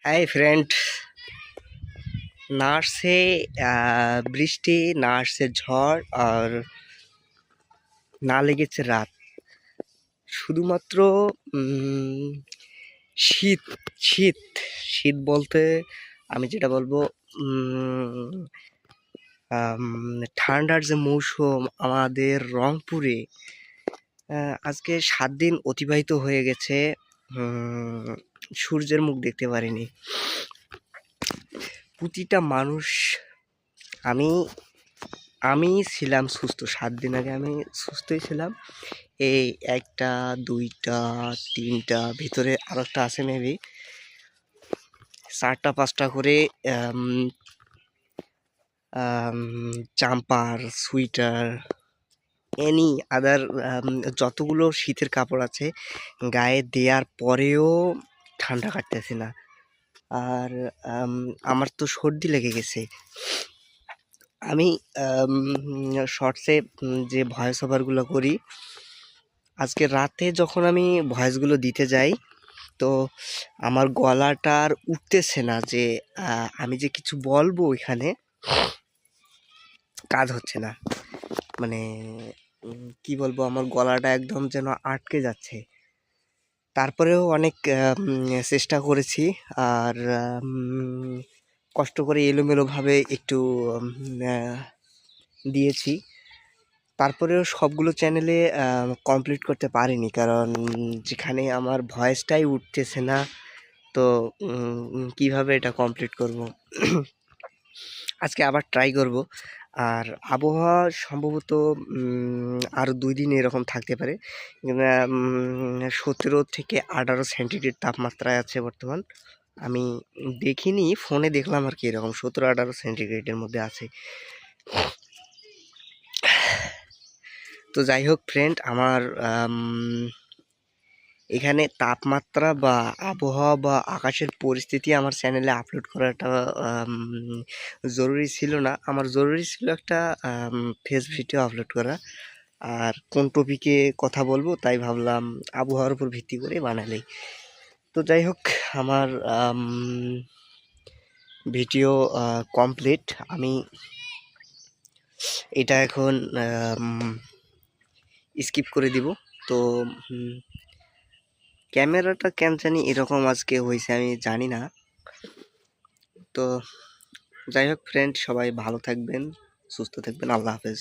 Hi friend, না আসছে বৃষ্টি, না আসছে ঝড়, আর না লেগেছে রাত। শুধুমাত্র শীত শীত শীত বলতে আমি যেটা বলবো, উম, ঠান্ডার যে মৌসুম আমাদের রংপুরে আজকে 7 দিন অতিবাহিত হয়ে গেছে। সূর্যের মুখ দেখতে পারিনি। প্রতিটা মানুষ, আমি আমি ছিলাম সুস্থ। 7 দিন আগে আমি সুস্থই ছিলাম। এই একটা, দুইটা, তিনটা, ভিতরে আরো একটা আছে মেবি, 4টা 5টা করে জাম্পার, সুইটার, এনি আদার যতগুলো শীতের কাপড় আছে গায়ে দেওয়ার পরেও ঠান্ডা কাটতেছে না। আর আমার তো সর্দি লেগে গেছে। আমি শর্টসে যে ভয়েস ওভারগুলো করি, আজকে রাতে যখন আমি ভয়েসগুলো দিতে যাই, তো আমার গলাটা আর উঠতেছে না, যে আমি যে কিছু বলবো এখানে কাজ হচ্ছে না। মানে কি বলবো, আমার গলাটা একদম যেন আটকে যাচ্ছে। তারপরেও অনেক চেষ্টা করেছি, আর কষ্ট করে এলোমেলোভাবে একটু দিয়েছি। তারপরেও সবগুলো চ্যানেলে কমপ্লিট করতে পারিনি, কারণ যেখানে আমার ভয়েসটাই উঠতেছে না, তো কিভাবে এটা কমপ্লিট করব। আজকে আবার ট্রাই করব। আর আবহাওয়া সম্ভবত আরও 2 দিন এরকম থাকতে পারে। 17 থেকে 18 সেন্টিগ্রেড তাপমাত্রায় আছে বর্তমান। আমি দেখিনি, ফোনে দেখলাম আর কি, এরকম 17-18 সেন্টিগ্রেডের মধ্যে আছে। তো যাই হোক ফ্রেন্ড, আমার এখানে তাপমাত্রা বা আবহাওয়া বা আকাশের পরিস্থিতি আমার চ্যানেলে আপলোড করাটা জরুরি ছিল না। আমার জরুরি ছিল একটা ফেস ভিডিও আপলোড করা। আর কোন টপিকে কথা বলবো তাই ভাবলাম আবহাওয়ার উপর ভিত্তি করে বানালেই। তো যাই হোক, আমার ভিডিও কমপ্লিট। আমি এটা এখন স্কিপ করে দিব। তো ক্যামেরাটা কেন জানি এরকম আজকে হয়েছে, আমি জানি না। তো যাই হোক ফ্রেন্ড, সবাই ভালো থাকবেন, সুস্থ থাকবেন। আল্লাহ হাফেজ।